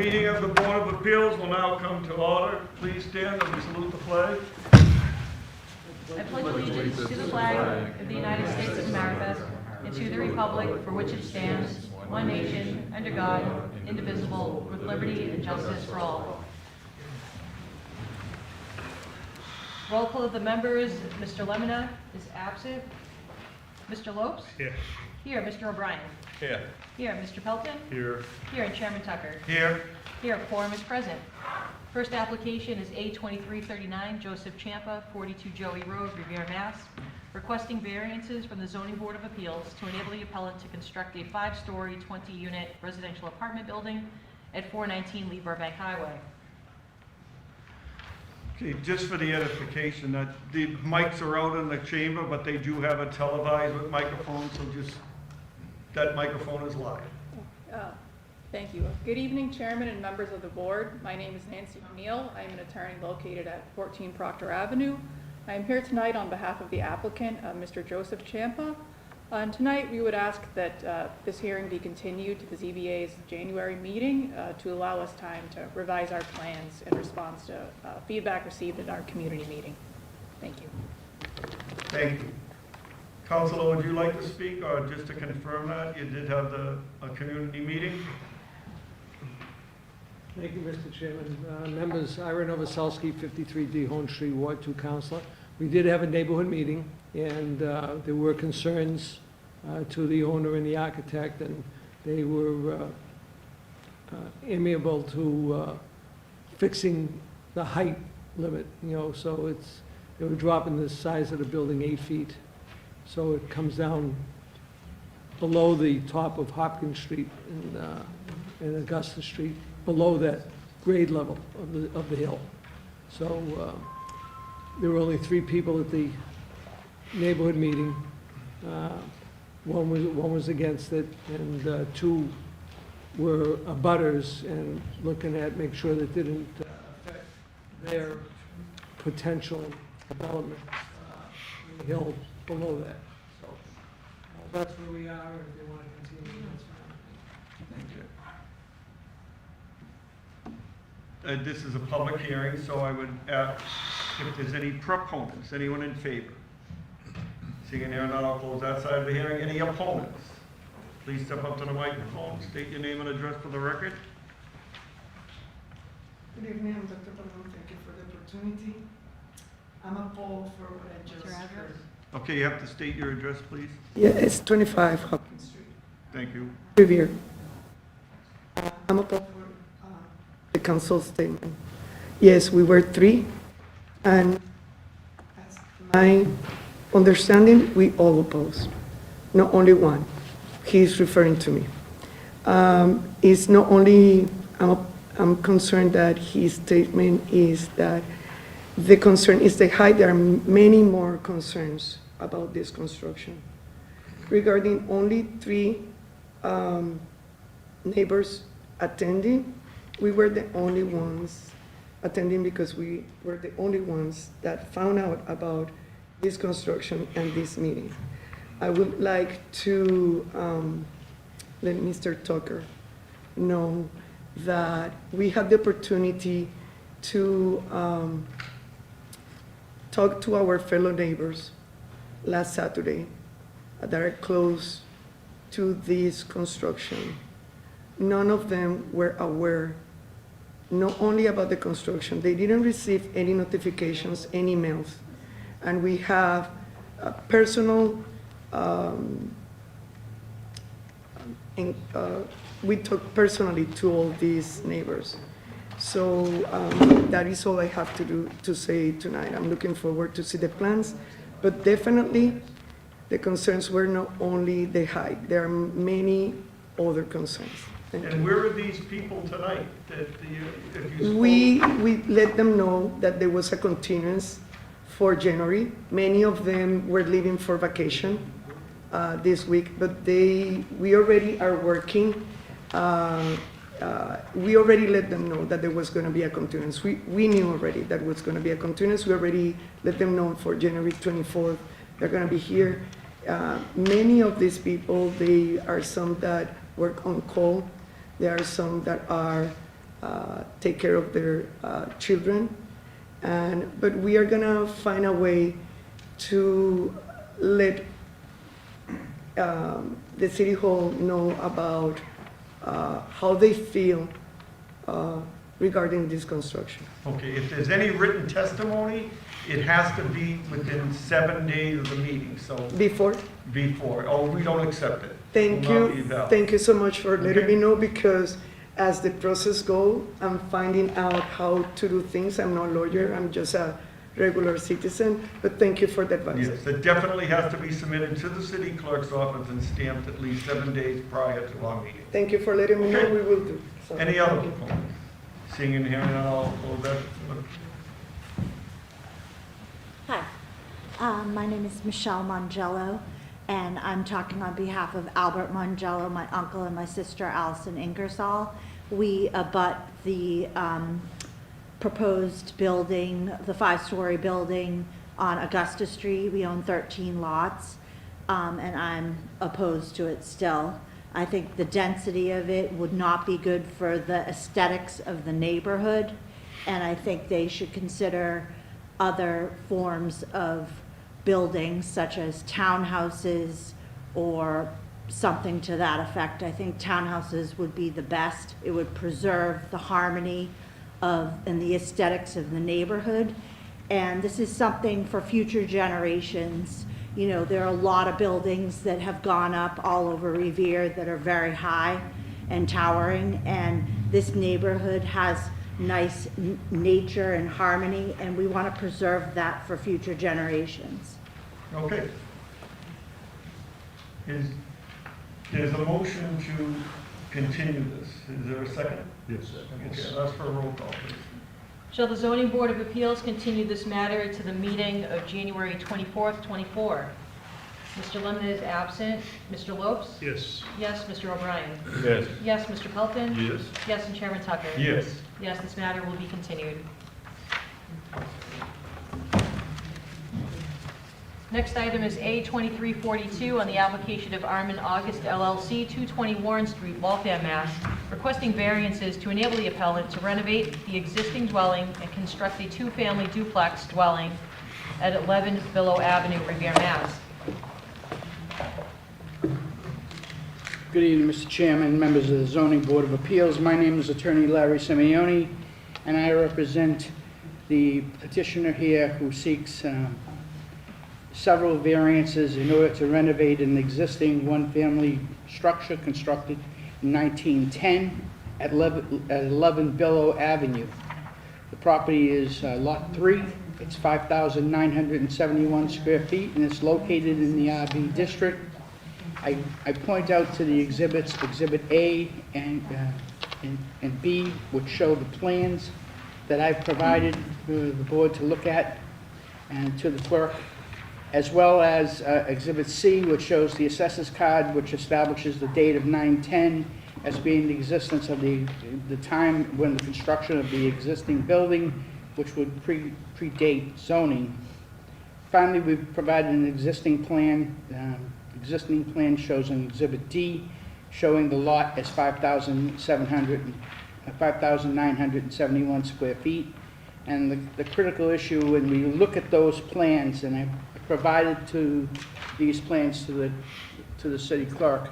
meeting of the Board of Appeals will now come to order. Please stand and salute the flag. I pledge allegiance to the flag of the United States of America and to the republic for which it stands, one nation, under God, indivisible, with liberty and justice for all. Roll call of the members. Mr. Lemonna is absent. Mr. Lopes? Here. Here. Mr. O'Brien? Here. Here. Mr. Pelton? Here. Here. And Chairman Tucker? Here. Here. Quorum is present. First application is A2339, Joseph Champa, 42 Joey Road, Revere, Mass., requesting variances from the Zoning Board of Appeals to enable the appellant to construct a 5-story, 20-unit residential apartment building at 419 Lee Burbank Highway. Okay, just for the edification, that the mics are out in the chamber, but they do have a televised with microphone, so just, that microphone is live. Thank you. Good evening, Chairman and members of the board. My name is Nancy O'Neill. I am an attorney located at 14 Proctor Avenue. I am here tonight on behalf of the applicant, Mr. Joseph Champa. And tonight we would ask that this hearing be continued to the ZBA's January meeting to allow us time to revise our plans in response to feedback received at our community meeting. Thank you. Thank you. Councilor, would you like to speak, or just to confirm that you did have a community meeting? Thank you, Mr. Chairman. Members, Ira Novoselsky, 53D Hone Street, Ward 2 Councilor. We did have a neighborhood meeting, and there were concerns to the owner and the architect, and they were amiable to fixing the height limit, so they were dropping the size of the building 8 feet. So it comes down below the top of Hopkins Street and Augusta Street, below that grade level of the hill. So there were only 3 people at the neighborhood meeting. One was against it, and 2 were abutters and looking at make sure that didn't affect their potential development in the hill below that. So that's where we are, and if they want to continue, that's fine. Thank you. This is a public hearing, so I would ask if there's any proponents, anyone in favor. Seeing and hearing none, I'll close that side of the hearing. Any opponents? Please step up to the microphone, state your name and address for the record. Good evening, I'm Dr. Palomar. Thank you for the opportunity. I'm appalled for what I just heard. Okay, you have to state your address, please. Yeah, it's 25 Hopkins Street, Thank you. Revere. I'm appalled for the council statement. Yes, we were 3, and as my understanding, we all opposed. Not only one. He's referring to me. It's not only, I'm concerned that his statement is that the concern is the height. There are many more concerns about this construction. Regarding only 3 neighbors attending, we were the only ones attending because we were the only ones that found out about this construction and this meeting. I would like to let Mr. Tucker know that we had the opportunity to talk to our fellow neighbors last Saturday that are close to this construction. None of them were aware, not only about the construction, they didn't receive any notifications, any emails. And we have personal, we talked personally to all these neighbors. So that is all I have to say tonight. I'm looking forward to see the plans, but definitely the concerns were not only the height. There are many other concerns. Thank And you. where are these people tonight? That if you spoke? We let them know that there was a continuance for January. Many of them were leaving for vacation this week, but we already are working. We already let them know that there was going to be a continuance. We knew already that was going to be a continuance. We already let them know for January 24th. They're going to be here. Many of these people, they are some that work on call. There are some that are take care of their children. But we are gonna find a way to let the city hall know about how they feel regarding this construction. Okay, if there's any written testimony, it has to be within 7 days of the meeting, so Before, before, oh, we don't accept it. thank Will not be you, valid. thank you so much for letting Okay. me know, because as the process go, I'm finding out how to do things. I'm not a lawyer, I'm just a regular citizen, but thank you for the advice. Yes, it definitely has to be submitted to the city clerk's office and stamped at least 7 days prior to our meeting. Thank you for letting me know, Okay. we will do. So, Any other thank you. proponents? Seeing and hearing none, I'll close that. Hi, my name is Michelle Mongello, and I'm talking on behalf of Albert Mongello, my uncle, and my sister Allison Ingersoll. We abut the proposed building, the 5-story building on Augusta Street. We own 13 lots, and I'm opposed to it still. I think the density of it would not be good for the aesthetics of the neighborhood, and I think they should consider other forms of buildings such as townhouses or something to that effect. I think townhouses would be the best. It would preserve the harmony of and the aesthetics of the neighborhood. And this is something for future generations. You know, there are a lot of buildings that have gone up all over Revere that are very high and towering, and this neighborhood has nice nature and harmony, and we want to preserve that for future generations. Okay. There's a motion to continue this. Is there a second? Yes. Okay, I'll ask for a roll call, please. Shall the zoning board of appeals continue this matter to the meeting of January 24th, 24? Mr. Lemon is absent. Mr. Lopes? Yes. Yes, Mr. O'Brien? Yes. Yes, Mr. Pelton? Yes. Yes, and Chairman Tucker? Yes. Yes, this matter will be continued. Next item is A2342 on the application of Armin August LLC, 220 Warren Street, Waltham, Mass., requesting variances to enable the appellant to renovate the existing dwelling and construct a two-family duplex dwelling at 11 Billow Avenue, Revere, Mass. Good evening, Mr. Chairman, members of the Zoning Board of Appeals. My name is Attorney Larry Simeoni, and I represent the petitioner here who seeks several variances in order to renovate an existing one-family structure constructed in 1910 at 11 Billow Avenue. The property is Lot 3. It's 5,971 square feet, and it's located in the RV district. I point out to the exhibits, Exhibit A and B, which show the plans that I've provided for the board to look at and to the clerk, as well as Exhibit C, which shows the assessors card, which establishes the date of 9/10 as being the existence of the time when the construction of the existing building, which would predate zoning. Finally, we've provided an existing plan. Existing plan shows an Exhibit D showing the lot as 5,971 square feet. And the critical issue when we look at those plans, and I provided these plans to the city clerk,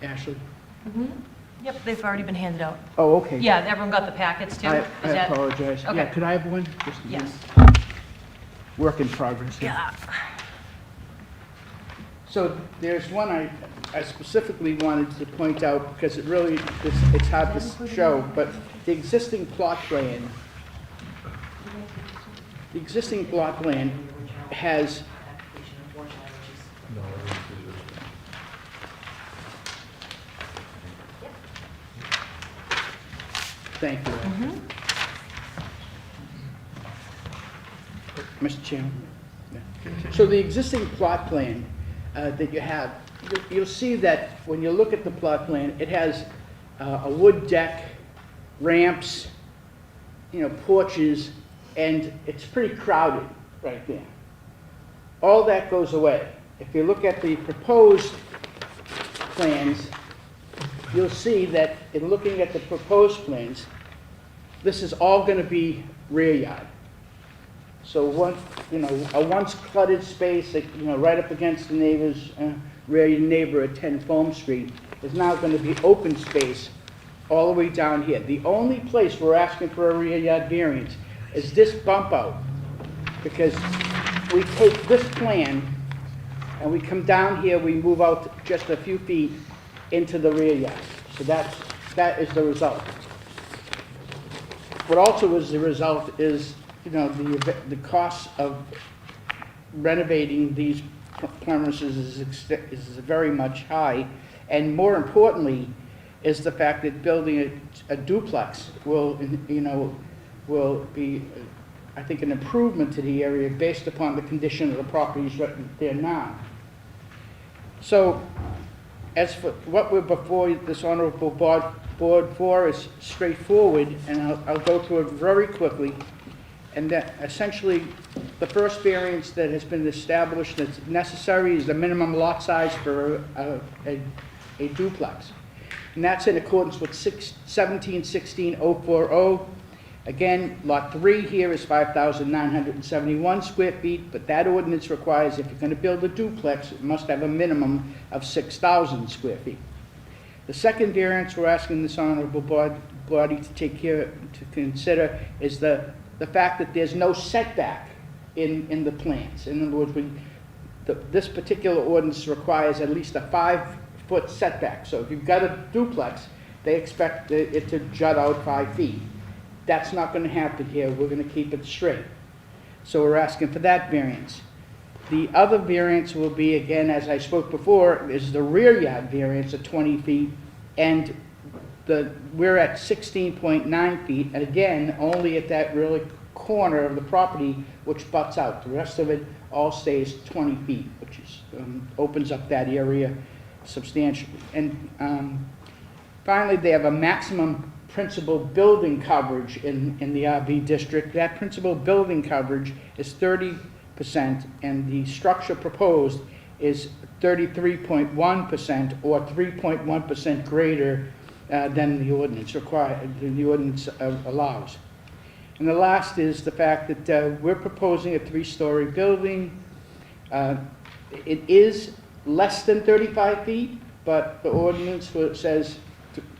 Ashley. Yep, they've already been handed out. Oh, okay. Yeah, everyone got the packets too? I Is that- apologize. Okay. Yeah, could I have one? Just a minute. Yes. Work in progress here. Yeah. So there's one I specifically wanted to point out because it really, it's hard to show, but the existing plot plan has Thank you. Mr. Chairman. Yeah. So the existing plot plan that you have, you'll see that when you look at the plot plan, it has a wood deck, ramps, porches, and it's pretty crowded right there. All that goes away. If you look at the proposed plans, you'll see that in looking at the proposed plans, this is all gonna be rear yard. So one, a once cluttered space, that, right up against the neighbor's, rear neighbor at 10 Foam Street, is now gonna be open space all the way down here. The only place we're asking for a rear yard variance is this bump out. Because we take this plan and we come down here, we move out just a few feet into the rear yard. So that is the result. What also is the result is, the cost of renovating these premises is very much high. And more importantly, is the fact that building a duplex will be, I think, an improvement to the area based upon the condition of the properties right there now. So, as for what we're before this honorable board for is straightforward, and I'll go through it very quickly. And that essentially, the first variance that has been established that's necessary is the minimum lot size for a duplex. And that's in accordance with 1716-040. Again, lot 3 here is 5,971 square feet, but that ordinance requires if you're going to build a duplex, it must have a minimum of 6,000 square feet. The second variance we're asking this honorable body to consider is the fact that there's no setback in the plans. In other words, this particular ordinance requires at least a 5-foot setback. So if you've got a duplex, they expect it to jut out 5 feet. That's not going to happen here. We're going to keep it straight. So we're asking for that variance. The other variance will be, again, as I spoke before, is the rear yard variance of 20 feet, and we're at 16.9 feet, and again, only at that really corner of the property which butts out. The rest of it all stays 20 feet, which is, opens up that area substantially. And finally, they have a maximum principal building coverage in the RB district. That principal building coverage is 30%, and the structure proposed is 33.1% or 3.1% greater than the ordinance allows. And the last is the fact that we're proposing a 3-story building. It is less than 35 feet, but the ordinance says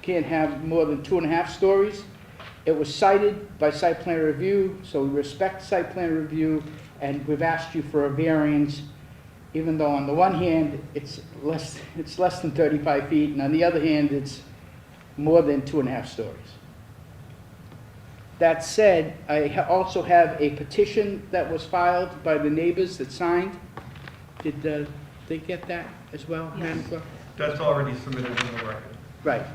can't have more than 2.5 stories. It was cited by site plan review, so we respect site plan review, and we've asked you for a variance, even though on the one hand, it's less than 35 feet, and on the other hand, it's more than 2.5 stories. That said, I also have a petition that was filed by the neighbors that signed. Did they get that as well, Madam Clerk? That's already submitted in the record. Right.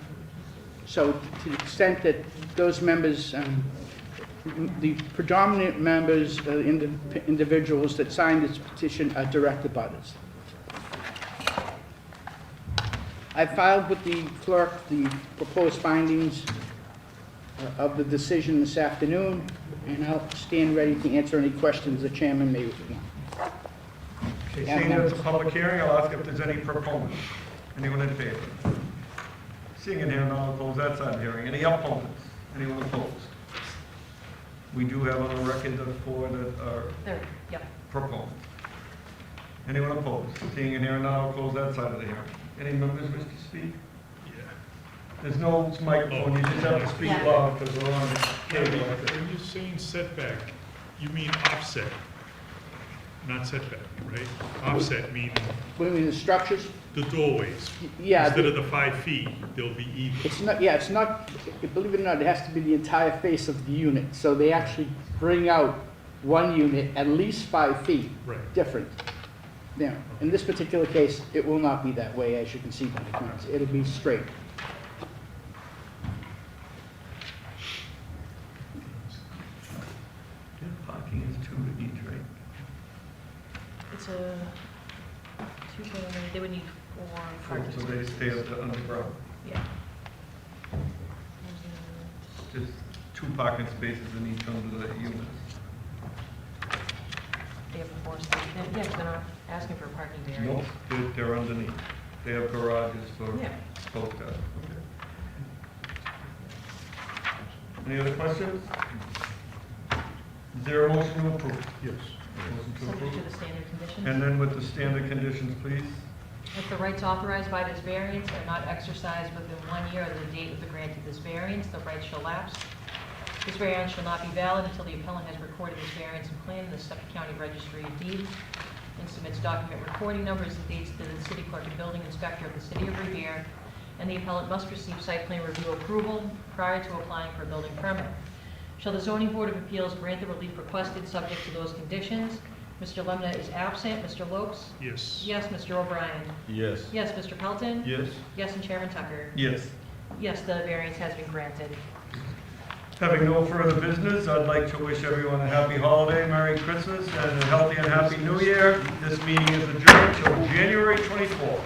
So to the extent that those members, the predominant members, individuals that signed this petition are direct abutters. I filed with the clerk the proposed findings of the decision this afternoon, and I'll stand ready to answer any questions the chairman may want. Okay, seeing that it's a public hearing, I'll ask if there's any proponents. Anyone in favor? Seeing and hearing none, I'll close that side of the hearing. Any opponents? Anyone opposed? We do have on the record the 4 that are There, yep. proponents. Anyone opposed? Seeing and hearing none, I'll close that side of the hearing. Any members wish to speak? There's no microphone, you just have to speak Yeah. loud because we're on cable. When you're saying setback, you mean offset, not setback, right? Offset meaning What do you mean, the structures? the doorways. Yeah. Instead of the 5 feet, they'll be even. It's not, yeah, it's not, believe it or not, it has to be the entire face of the unit. So they actually bring out one unit at least 5 feet. Right. Different. Now, in this particular case, it will not be that way, as you can see by the plans. It'll be straight. Parking is 2 to each, right? It's a 2-family, they would need 4 parking So they spaces. stay up to underground. Yeah. Just 2 parking spaces in each under the units. They have 4 spaces. Yeah, they're not asking for a parking No, variance. they're underneath. They have garages for Yeah. both guys. Okay. Any other questions? Is there a motion to approve? Yes. Motion to Subject to approve. the standard conditions. And then with the standard conditions, please. If the rights authorized by this variance are not exercised within 1 year of the date of the grant of this variance, the rights shall lapse. This variance shall not be valid until the appellant has recorded this variance and plan in the Suffolk County Registry of Deeds and submits document recording numbers and dates to the city clerk and building inspector of the city of Revere, and the appellant must receive site plan review approval prior to applying for a building permit. Shall the zoning board of appeals grant the relief requested subject to those conditions? Mr. Lemna is absent. Mr. Lopes? Yes. Yes, Mr. O'Brien? Yes. Yes, Mr. Pelton? Yes. Yes, and Chairman Tucker? Yes. Yes, the variance has been granted. Having no further business, I'd like to wish everyone a happy holiday, Merry Christmas, and a healthy and happy New Year. This meeting is adjourned till January 24th.